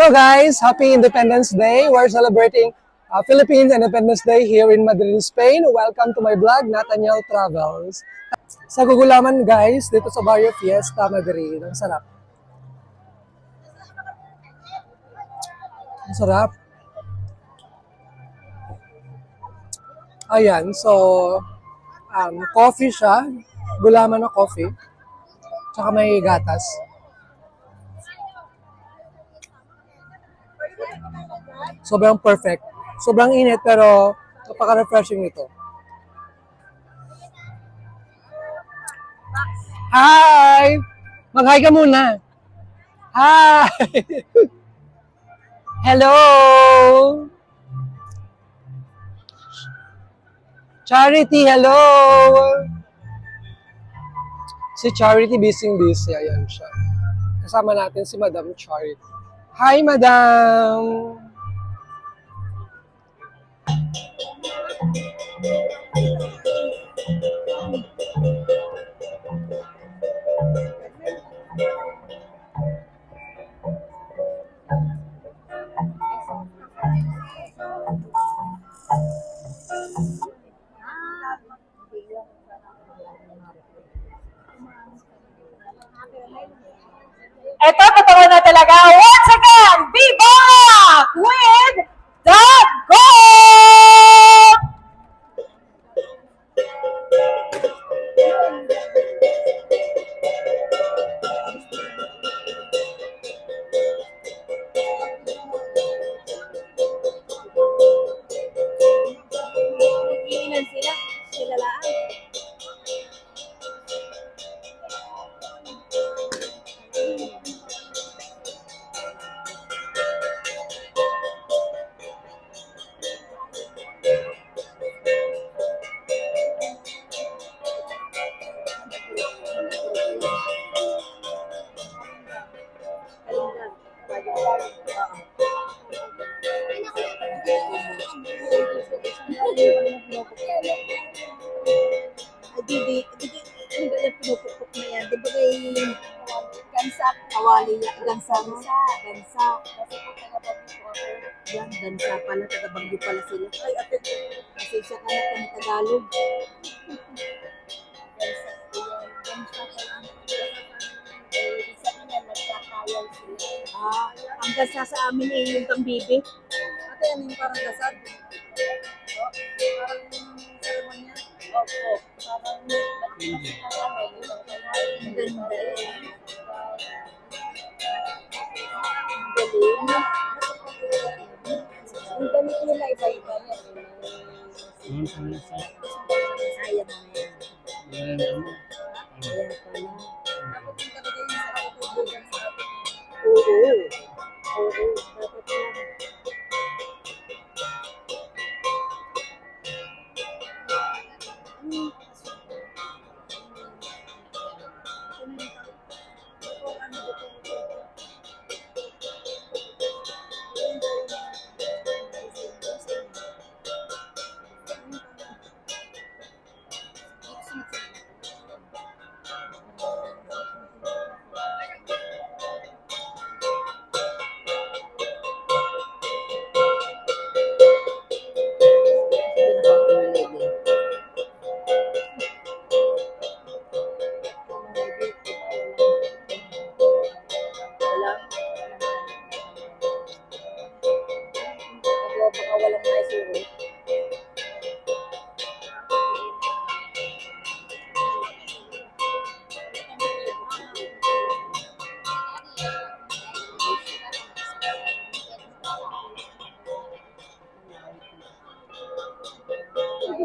Hello guys! Happy Independence Day! We're celebrating Philippines Independence Day here in Madrid, Spain. Welcome to my vlog, Nathaniel Travels. Sa gugulaman guys, dito sa Barrio Fiesta, Madrid. Ang sarap. Ang sarap. Ayan, so coffee siya. Gulaman na coffee. Tsaka may gatas. Sobrang perfect. Sobrang init pero napaka-refreshing nito. Hi! Mag-hi ka muna. Hi! Hello! Charity, hello! Si Charity busy. Ayan siya. Kasama natin si Madam Charity. Hi, Madam! Ito, totoo na talaga. Once again, be back with the goal! Iinan sila. Sila lang. Pinupukpok na yan. Di ba kay gansa, kawali yan. Gansa. Yan, gansa pala. Taga-Bagyo pala sila. Ay, ate. Kasi siya ka na kami Tagalog. Gansa pala. Ang gasa sa amin eh, yung pambibi. Ate, ano yung parang gasad? Parang seremonya? Opo. Parang ang ganda eh. Ang galing. Ang damit nila iba-iba yan. Sayang na yan. Kaya pala. Oo. Dapat yan. Baka walang maisuro.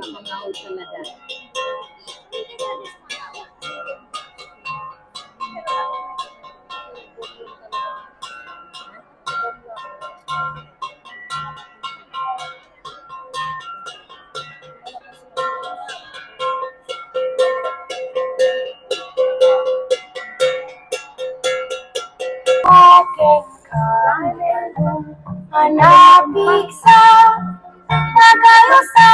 Pangahol talaga. Hanapik sa tagayo sa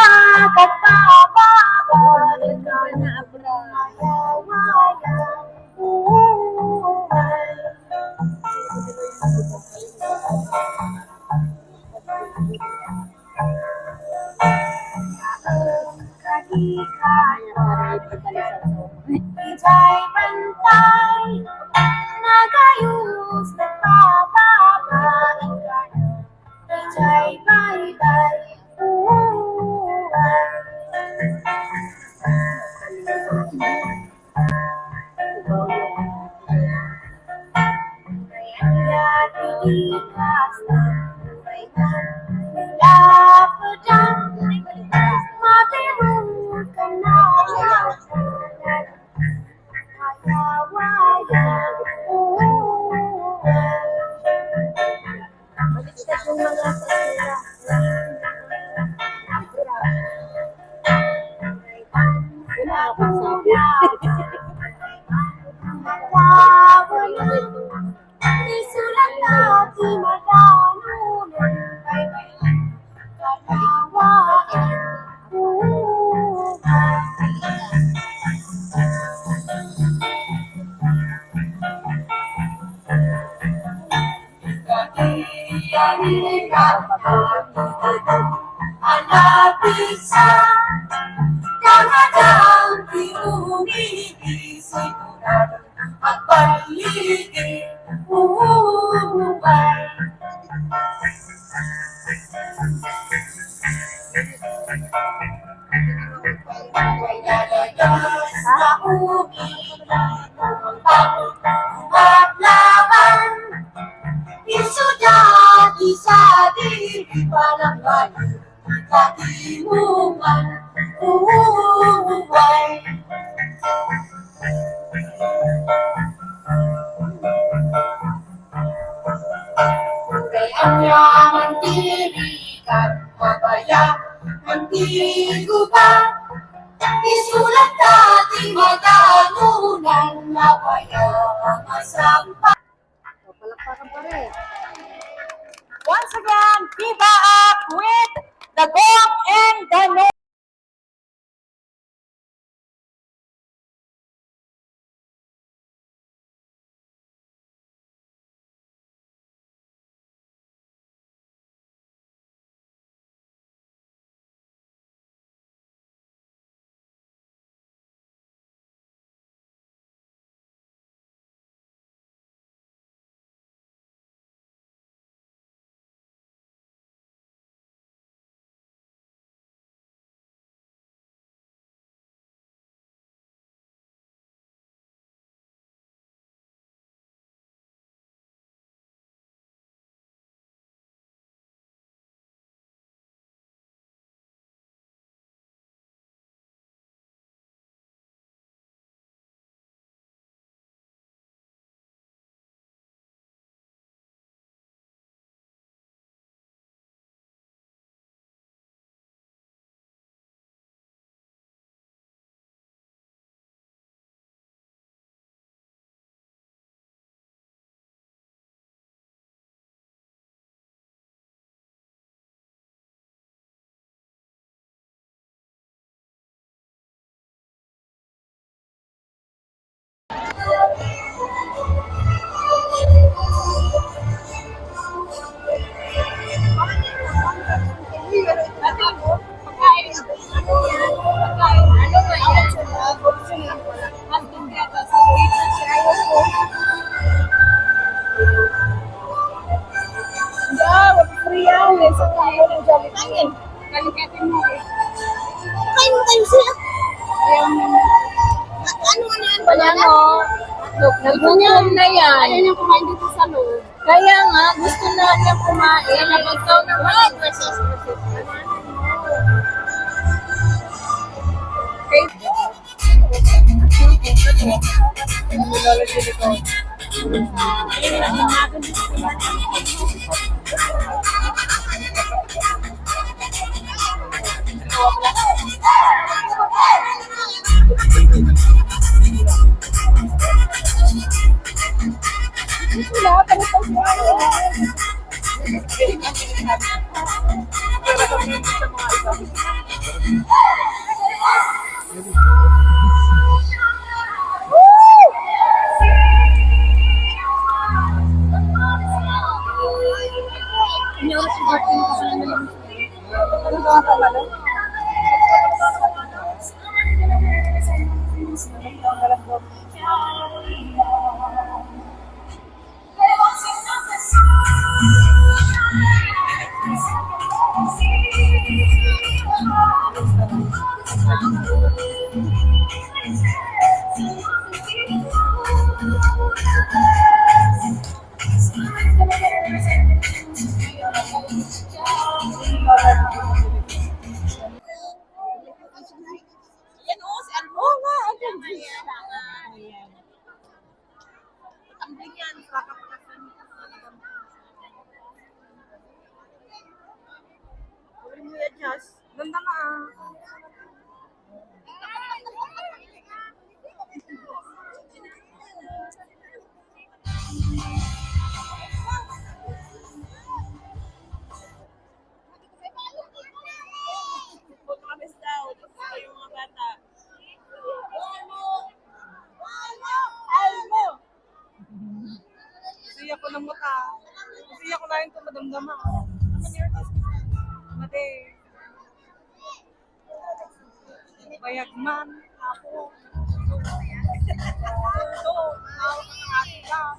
katapabal ka na braya. Hanapin sa damadang pinumibig, sigurado ang paligid umuubay. Lalagay sa umilang ang paglaban, isudati sa dibdib parang bayo, katimungan, umuubay. Ang yaman tirikan, mabaya, ang tiguba, isulat dating madanunan, mabaya, masampa. Palakpakan pa rin. Once again, Viva up with the gong and the no. Nagunyam na yan. Ayaw niya kumain dito sa loob. Kaya nga, gusto na niya kumain. Ikaw naman. ng mata. Kasi ako na yung tumadamdama. Mati. Bayagman. Ako. Ito. Tawag ng ating lang.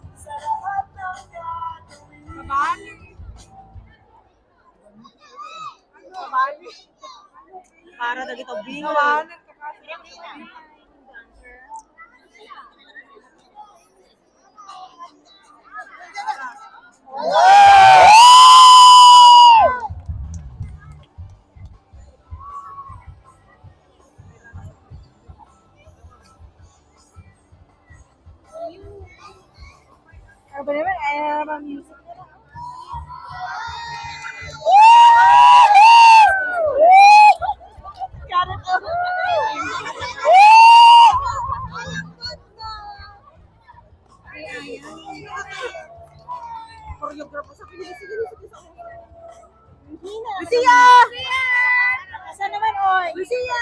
Kabali. Kabali. Para na dito bingo. Kabali. Ano ba naman? Ayaw naman music na lang. Karat ako. Choreographer sa Pilipinas. Lucia! Saan naman, oy? Lucia!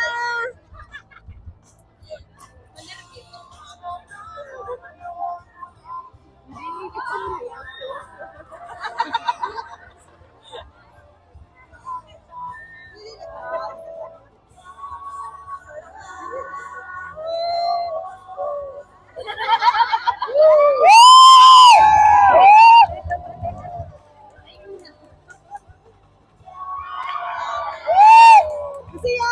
Lucia!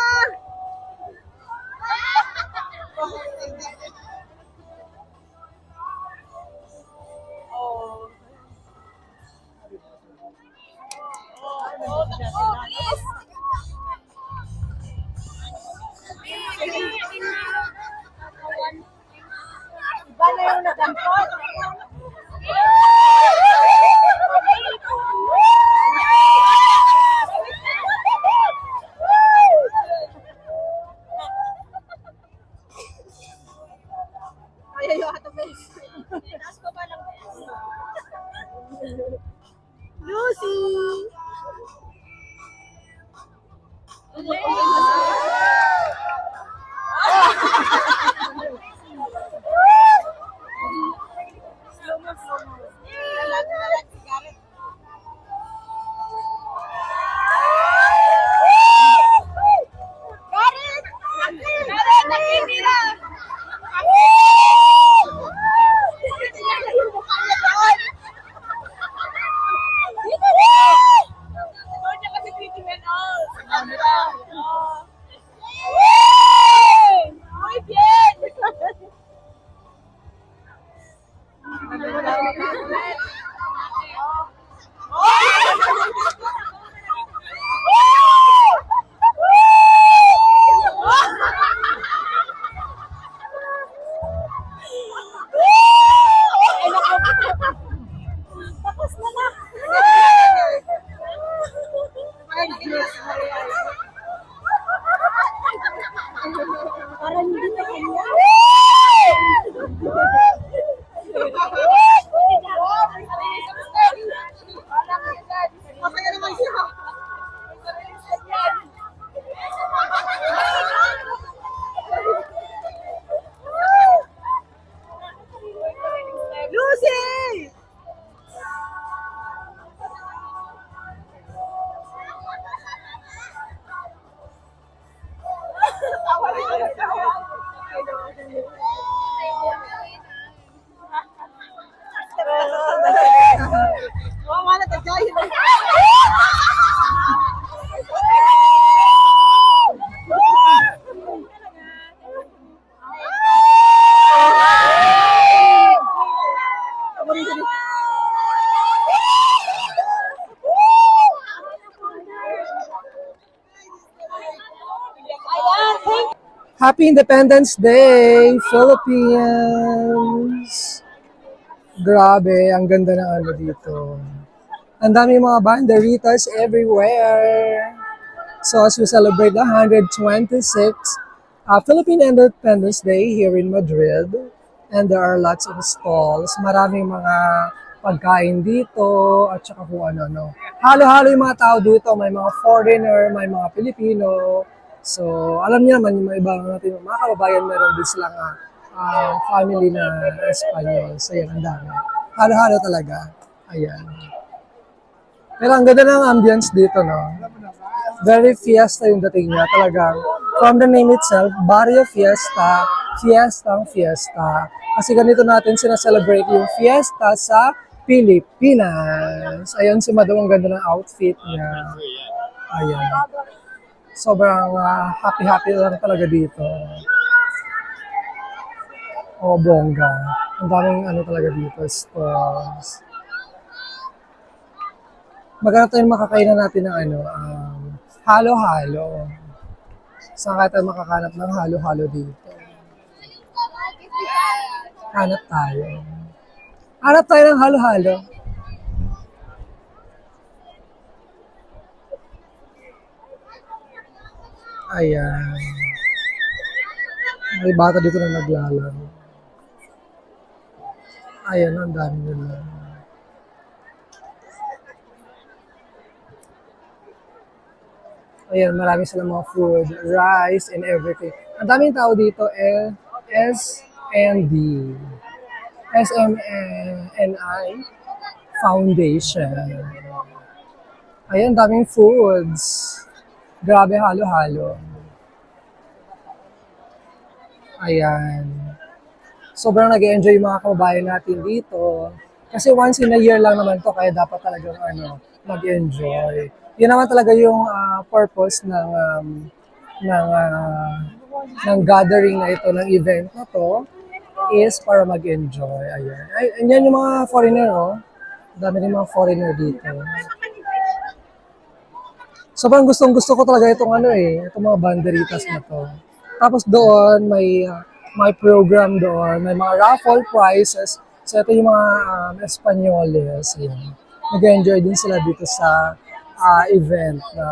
Iba na yung nag-ampot. Ayayo ato guys. Lucy! Parang hindi na kanya. Masaya naman siya. Lucy! Oh, mana terjahit. Happy Independence Day, Philippines! Grabe, ang ganda ng ano dito. Ang dami mga banderitas everywhere. So as we celebrate the 126th Philippine Independence Day here in Madrid, and there are lots of stalls, maraming mga pagkain dito, at saka kung ano-ano. Halo-halo yung mga tao dito, may mga foreigner, may mga Pilipino. So, alam niyo naman, yung mga iba natin, mga kababayan, meron din silang family na Espanyol. So, yan, ang dami. Halo-halo talaga. Ayan. Pero ang ganda ng ambience dito, no? Very fiesta yung dating niya. Talagang, from the name itself, Barrio Fiesta, fiestang fiesta. Kasi ganito natin sinaselebrate yung fiesta sa Pilipinas. Ayan si Madam, ang ganda ng outfit niya. Ayan. Sobrang happy-happy lang talaga dito. Oh, bongga. Ang daming ano talaga dito, stalls. Maghanap tayo makakainan natin ng ano, halo-halo. Saan kaya tayo makakanap ng halo-halo dito? Hanap tayo. Hanap tayo ng halo-halo. Ayan. May bata dito na naglalaro. Ayan, ang dami nila. Ayan, marami silang mga food, rice, and everything. Ang daming tao dito, SND. SMNI Foundation. Ayan, daming foods. Grabe, halo-halo. Ayan. Sobrang nag-enjoy yung mga kababayan natin dito. Kasi once in a year lang naman to, kaya dapat talagang mag-enjoy. Yun naman talaga yung purpose ng gathering na ito, ng event na to, is para mag-enjoy. Ayan. Ayan yung mga foreigner, oh. Dami rin mga foreigner dito. Sobrang gustong-gusto ko talaga itong itong mga banderitas na to. Tapos doon, may program doon, may mga raffle prizes. So ito yung mga Espanyoles. Ayan. Nag-enjoy din sila dito sa event na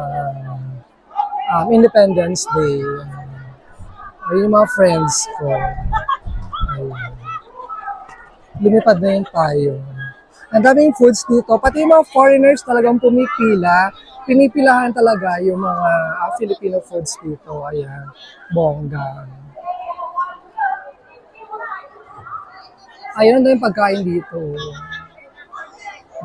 Independence Day. Ayun yung mga friends ko. Ayun. Lumipad na yun tayo. Ang daming foods dito. Pati yung mga foreigners talagang pumipila. Pinipilahan talaga yung mga Filipino foods dito. Ayan. Bongga. Ayun, ang daming pagkain dito.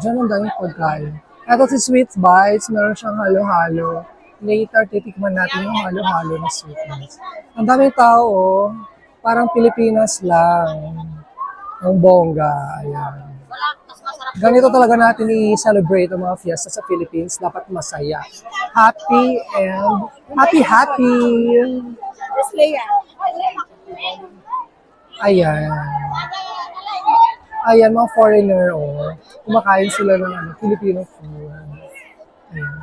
Diyan ang daming pagkain. Ito si Sweet Bites. Meron siyang halo-halo. Later, titikman natin yung halo-halo na Sweet Bites. Ang daming tao, oh. Parang Pilipinas lang. Ang bongga. Ayan. Ganito talaga natin i-celebrate ang mga fiesta sa Philippines. Dapat masaya. Happy and happy. Ayan. Ayan, mga foreigner, oh. Kumakain sila ng Filipino food. Ayan.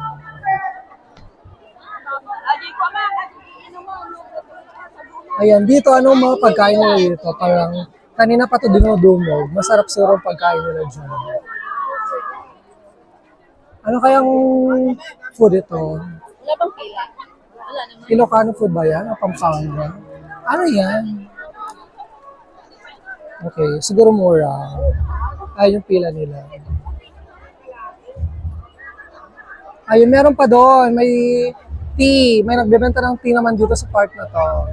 Ayan, dito mga pagkain nila dito? Parang kanina pa ito dinudumog. Masarap siguro ang pagkain nila dyan. Ano kayang food ito? Wala bang pila? Wala naman. Ilocano food ba yan? O Pampanga? Ano yan? Okay, siguro mura. Ayun yung pila nila. Ayun, meron pa doon. May tea. May nagbebenta ng tea naman dito sa park na to.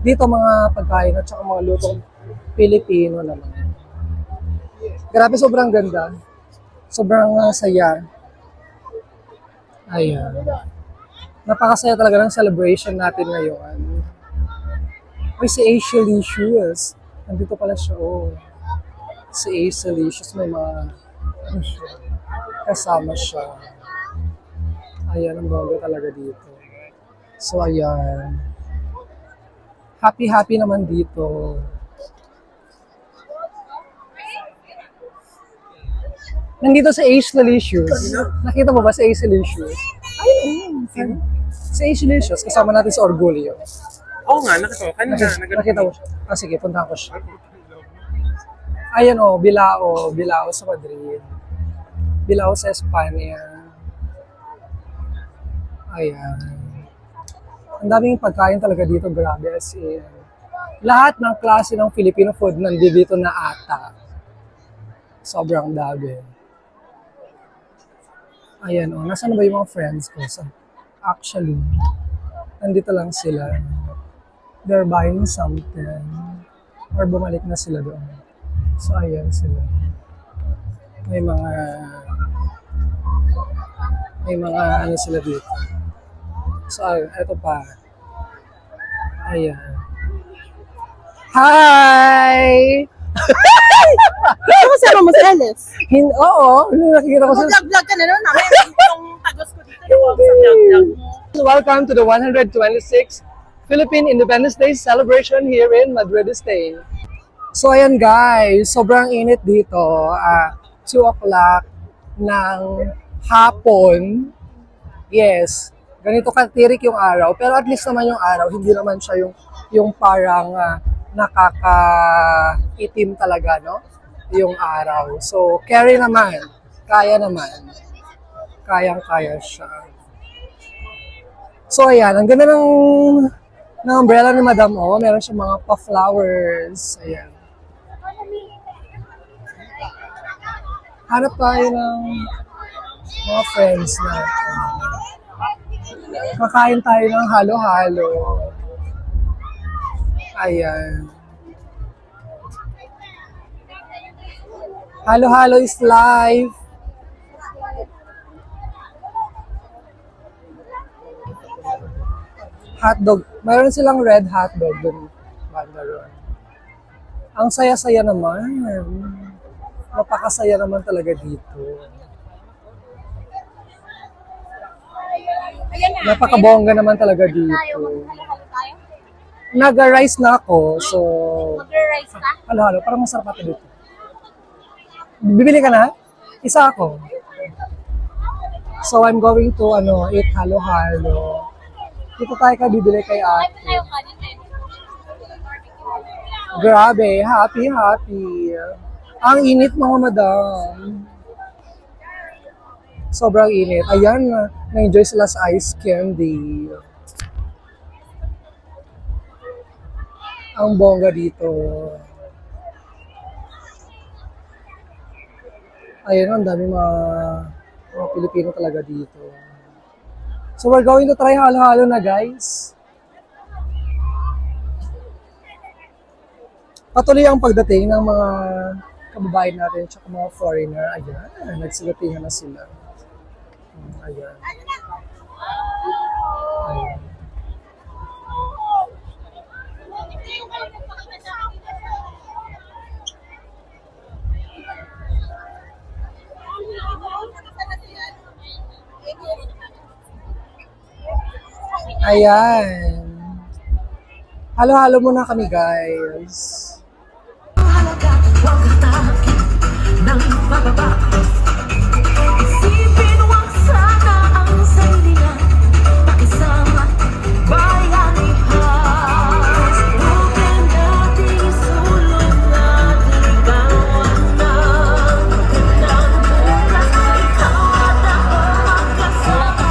Dito mga pagkain at saka mga lutong Pilipino naman. Grabe, sobrang ganda. Sobrang saya. Ayan. Napakasaya talaga ng celebration natin ngayon. Ay, si Acialicious. Nandito pala siya, oh. Si Acialicious, may mga kasama siya. Ayan, ang bago talaga dito. So, ayan. Happy naman dito. Nandito sa Ace Delicious. Nakita mo ba sa Ace Delicious? Ayun. Si Ace Delicious, kasama natin sa Orgulyo. Oo nga, nakita ko. Kanina, Nakita mo siya. Sige, puntahan ko siya. Ayan Bilao. Bilao sa Madrid. Bilao sa Espanya. Ayan. Ang daming pagkain talaga dito, grabe. As in, lahat ng klase ng Filipino food nandito na ata. Sobrang dami. Ayan nasaan ba yung mga friends ko? Actually, nandito lang sila. They're buying something. Or bumalik na sila doon. So, ayan sila. May mga ano sila dito. So, ito pa. Ayan. Hi! Kasama mo si Alice. Oo, nakikita ko sa... Vlog-vlog ka na nun. Namin yung tagos ko dito. Yung sa vlog-vlog mo. Welcome to the 126th Philippine Independence Day celebration here in Madrid, Spain. So ayan guys, sobrang init dito. 2 o'clock ng hapon. Yes, ganito katirik yung araw. Pero at least naman yung araw, hindi naman siya yung parang nakakaitim talaga, no? Yung araw. So, carry naman. Kaya naman. Kayang-kaya siya. So, ayan. Ang ganda ng umbrella ni Madam O. Meron siyang mga pa-flowers. Ayan. Hanap tayo ng mga friends natin. Makain tayo ng halo-halo. Ayan. Halo-halo is live. Hotdog. Mayroon silang red hotdog dun. Banda ron. Ang saya-saya naman. Napakasaya naman talaga dito. Napakabongga naman talaga dito. Halo-halo tayo. Nag-rice na ako, so... Mag-rice ka? Halo-halo, parang masarap ito dito. Bibili ka na? Isa ako. So, I'm going to, eat halo-halo. Dito tayo ka bibili kay Ay, ate. tayo ka din eh. Grabe, happy. Ang init mga madam. Sobrang init. Ayan, na-enjoy sila sa ice candy. Ang bongga dito. Ayun, ang dami mga Pilipino talaga dito. So we're going to try halo-halo na guys. Patuloy ang pagdating ng mga kababayan natin at mga foreigner. Ayan, nagsilatingan na sila. Ayan. Ayan. Ayan. Halo-halo muna kami guys. Isipin wag sana ang sarili lang, pakisama bayanihan. Huwag nating isulong at ligawan ng magandang bukas. Ikaw at ako magkasama.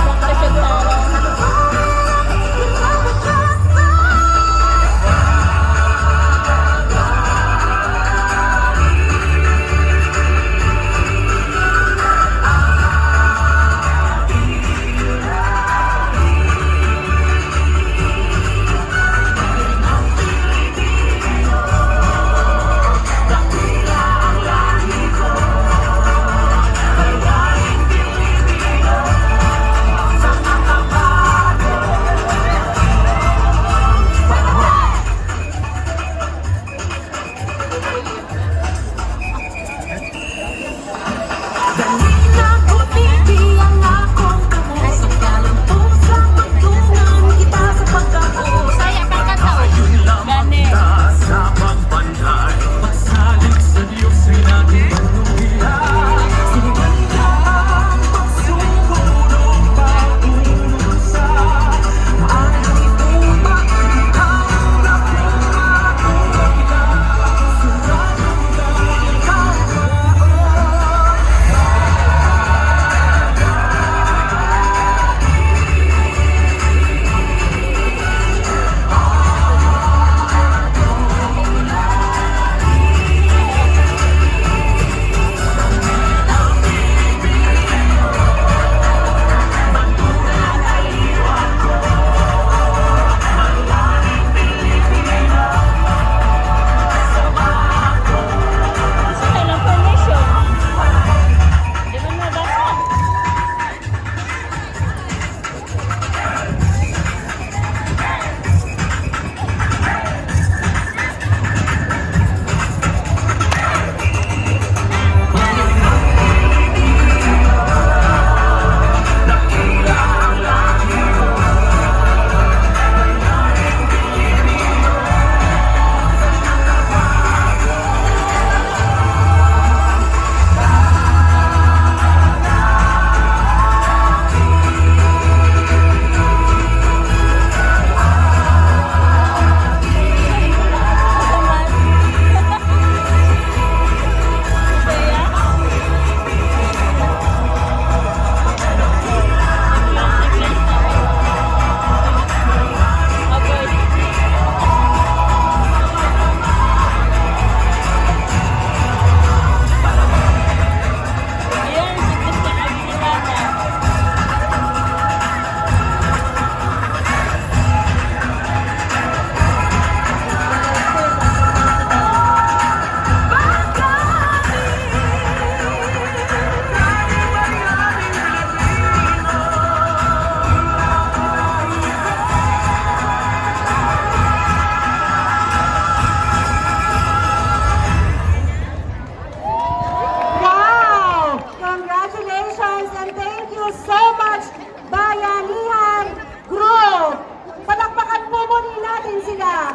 you so much, Bayanihan Group. Palakpakan po muli natin sila.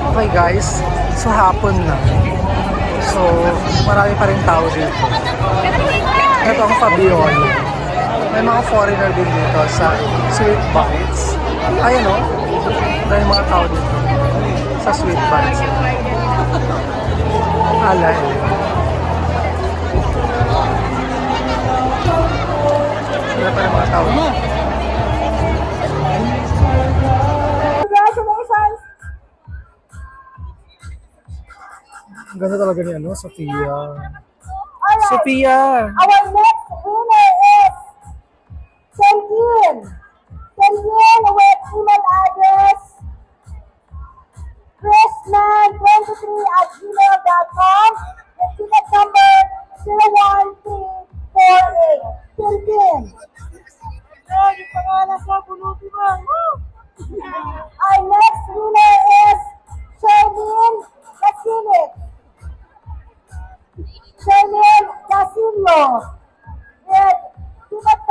Okay guys, so hapon na. So, marami pa rin tao dito. Ito ang Fabiol. May mga foreigner din dito sa Sweet Bites. Ayan o, may mga tao dito sa Sweet Bites. Alay. Wala pa rin mga tao. Congratulations! Ganda talaga ni ano, Sophia. Alright, Sophia! our next winner is Sentin. Sentin with email address chrisman23@gmail.com and ticket number 01348. Sentin. Ay, yung pangalan ko, bunuti mo. Our next winner is Charlene Casilit. Charlene Casillo.